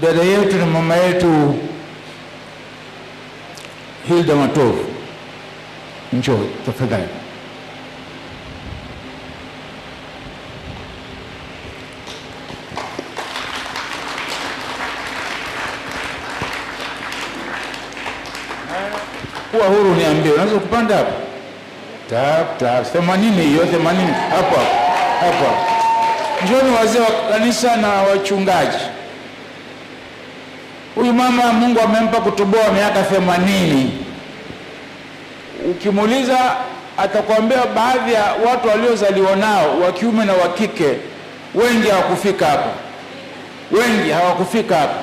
dada yetu na mama yetu Hilda Matovu. Njoo tafadhali. Kuwa huru niambie, unaweza kupanda hapa? Tap 80 hiyo 80 hapa. Njoni wazee wa kanisa na wachungaji. Huyu mama Mungu amempa kutoboa miaka 80. Ukimuuliza atakwambia baadhi ya watu waliozaliwa nao wa kiume na wa kike wengi hawakufika hapa.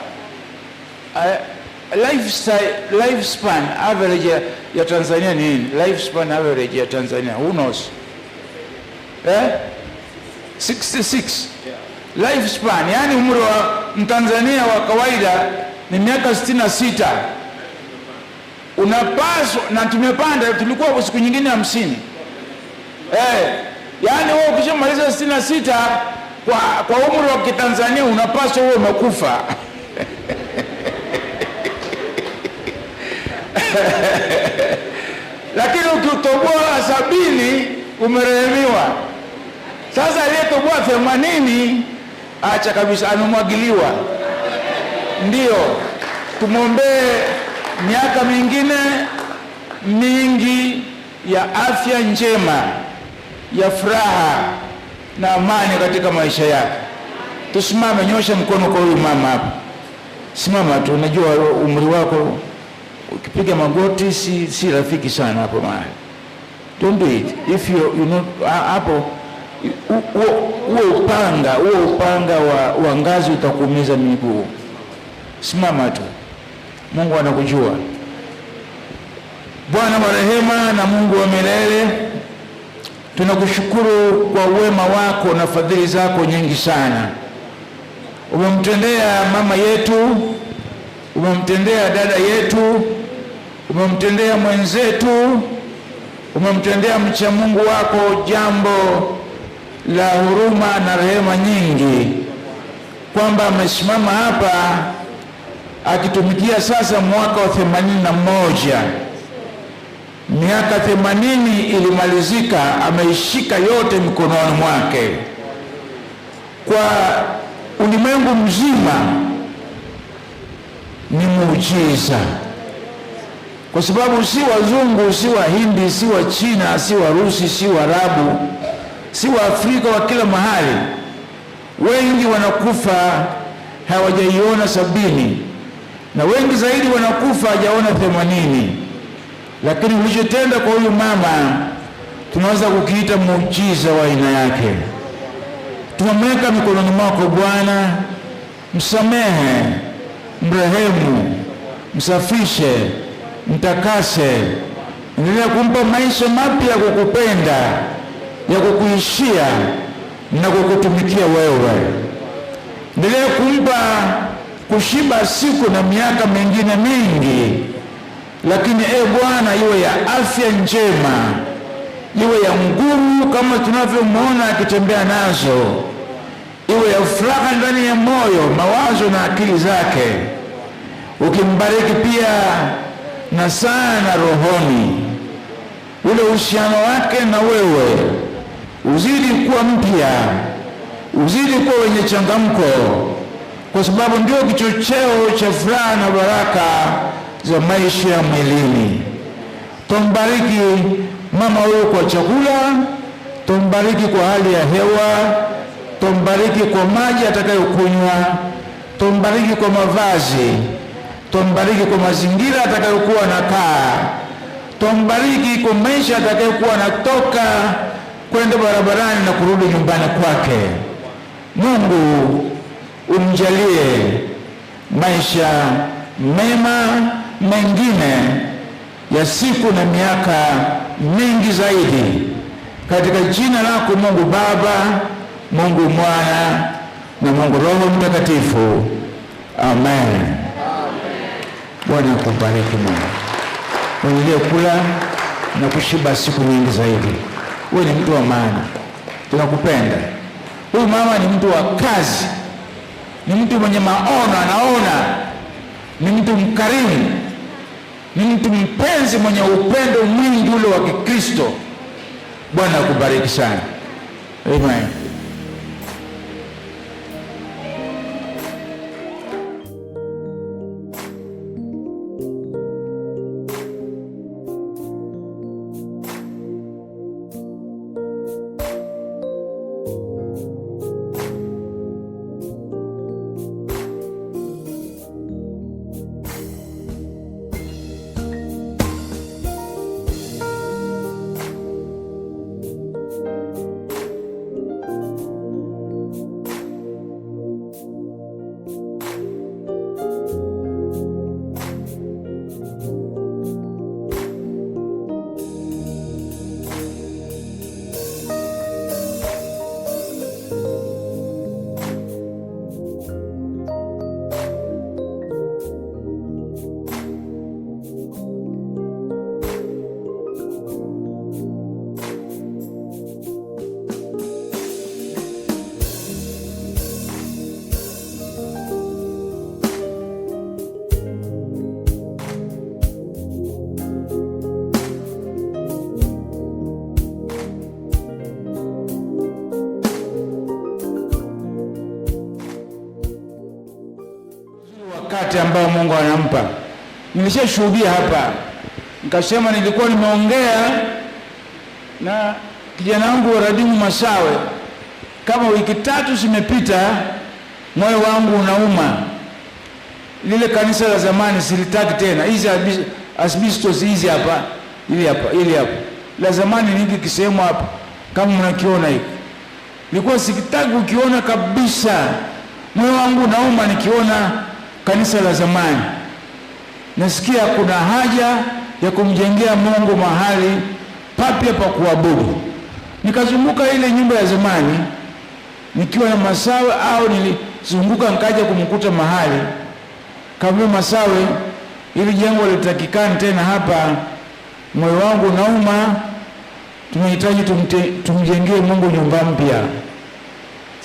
Lifespan average ya Tanzania ni nini? Lifespan average ya Tanzania, who knows? 66. Lifespan, yani umri wa Mtanzania wa kawaida ni miaka 66. Unapaswa, na tumepanda, tulikuwa siku nyingine 50. Yani wewe ukishamaliza 66 kwa umri wa Kitanzania unapaswa wewe umekufa. Lakini ukitoboa 70 umerehemiwa. Sasa aliyetoboa 80 acha kabisa, amemwagiliwa. Ndio tumwombee miaka mingine mingi ya afya njema, ya furaha na amani katika maisha yake. Tusimame, nyosha mkono kwa huyu mama hapa. Simama tu, najua umri wako ukipiga magoti si rafiki sana hapo mahali. Don't do it. If you know hapo huo upanga wa ngazi utakuumiza miguu. Simama tu. Mungu anakujua. Bwana wa rehema na Mungu wa milele, tunakushukuru kwa wema wako na fadhili zako nyingi sana. Umemtendea mama yetu, umemtendea dada yetu, umemtendea mwenzetu, umemtendea mcha Mungu wako jambo la huruma na rehema nyingi, kwamba amesimama hapa akitumikia sasa mwaka wa 81. Miaka 80 ilimalizika, ameishika yote mikononi mwake. Kwa ulimwengu mzima ni muujiza, kwa sababu si wazungu, si Wahindi, si wa China, si Warusi, si Waarabu, si Waafrika wa kila mahali, wengi wanakufa hawajaiona 70, na wengi zaidi wanakufa hajaona 80. Lakini ulichotenda kwa huyu mama tunaweza kukiita muujiza wa aina yake. Tunamweka mikononi mwako Bwana, msamehe, mrehemu, msafishe, mtakase, endelea kumpa maisha mapya ya kukupenda, ya kukuishia na kukutumikia wewe. Endelea kumpa kushiba siku na miaka mingine mingi, lakini Bwana iwe ya afya njema, iwe ya nguvu kama tunavyomwona akitembea nazo, iwe ya furaha ndani ya moyo, mawazo na akili zake. Ukimbariki pia na sana rohoni, ule uhusiano wake na wewe uzidi kuwa mpya, uzidi kuwa wenye changamko, kwa sababu ndio kichocheo cha furaha na baraka za maisha ya mwilini. Tumbariki mama huyo kwa chakula, tumbariki kwa hali ya hewa, tumbariki kwa maji atakayokunywa, tumbariki kwa mavazi, tumbariki kwa mazingira atakayokuwa anakaa, tumbariki kwa maisha atakayokuwa anatoka kwenda barabarani na kurudi nyumbani kwake. Mungu umjalie maisha mema mengine ya siku na miaka mingi zaidi, katika jina lako Mungu Baba, Mungu Mwana na Mungu Roho Mtakatifu. Amen. Bwana akubariki Mungu. Uendelee kula na kushiba siku nyingi zaidi. Wewe ni mtu wa maana, tunakupenda. Huyu mama ni mtu wa kazi, ni mtu mwenye maono, anaona, ni mtu mkarimu, ni mtu mpenzi mwenye upendo mwingi ule wa Kikristo. Bwana akubariki sana. Amen. Wakati ambao Mungu anampa. Nilishashuhudia hapa, nikasema nilikuwa nimeongea na kijana wangu wa Radimu Masawe, kama wiki 3 zimepita, moyo wangu unauma. Lile kanisa la zamani silitaki tena, hizi asbestos hizi hapa, ili hapa la zamani niki kisehemu hapa, kama mnakiona hiki, nilikuwa sikitaki ukiona kabisa. Moyo wangu unauma nikiona kanisa la zamani. Nasikia kuna haja ya kumjengea Mungu mahali papya pa kuabudu. Nikazunguka ile nyumba ya zamani nikiwa na Masawe, au nilizunguka nikaja kumkuta mahali kama Masawe, ili jengo litakikana tena hapa. Moyo wangu unauma, tunahitaji tumjengee Mungu nyumba mpya.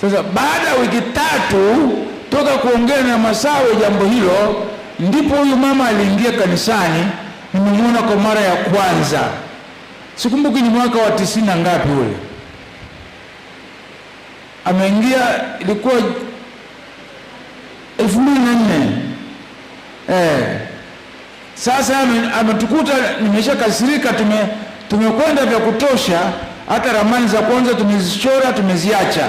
Sasa baada ya wiki 3 toka kuongea na Masawe jambo hilo, ndipo huyu mama aliingia kanisani. Nimemuona kwa mara ya kwanza, sikumbuki ni mwaka wa 90 ngapi ule. Ameingia, ilikuwa 2004. Sasa ametukuta nimeshakasirika, tumekwenda vya kutosha, hata ramani za kwanza tumezichora, tumeziacha.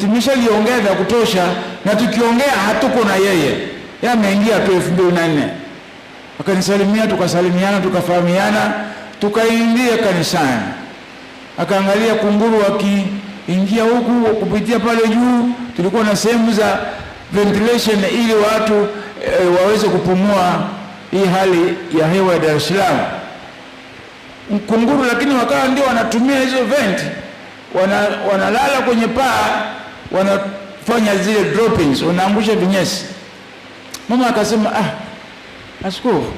Tumeshaliongea vya kutosha, na tukiongea hatuko na yeye. Yeye ameingia tu 2004. Akanisalimia, tukasalimiana, tukafahamiana, tukaingia kanisani. Akaangalia kunguru wakiingia huku kupitia pale juu. Tulikuwa na sehemu za ventilation ili watu waweze kupumua hii hali ya hewa ya Dar es Salaam. Kunguru lakini wakawa ndio wanatumia hizo venti, wanalala kwenye paa, wanafanya zile droppings, wanaangusha vinyesi. Mama akasema, askofu,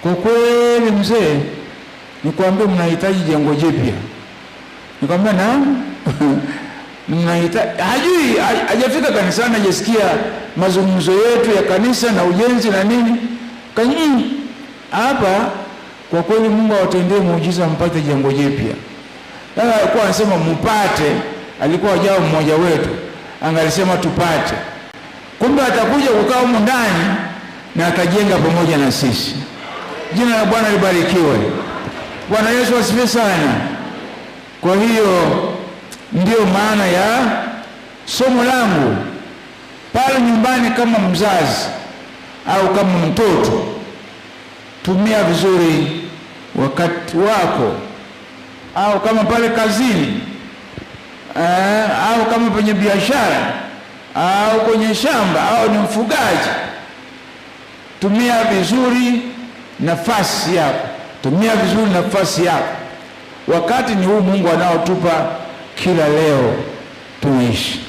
kwa kweli mzee, nikwambia mnahitaji jengo jipya. Nikamwambia naam. Mnahitaji, hajafika kanisani, hajasikia mazungumzo yetu ya kanisa na ujenzi na nini. Kanyi hapa kwa kweli Mungu awatendee muujiza, mpate jengo jipya. Sasa alikuwa anasema mpate, alikuwa hajao mmoja wetu, angalisema tupate. Kumbe atakuja kukaa humu ndani na atajenga pamoja na sisi. Jina la Bwana libarikiwe. Bwana Yesu asifiwe sana. Kwa hiyo ndio maana ya somo langu pale nyumbani. Kama mzazi au kama mtoto, tumia vizuri wakati wako, au kama pale kazini, au kama kwenye biashara, au kwenye shamba, au ni mfugaji, tumia vizuri nafasi yako. Tumia vizuri nafasi yako. Wakati ni huu Mungu anaotupa kila leo tuishi.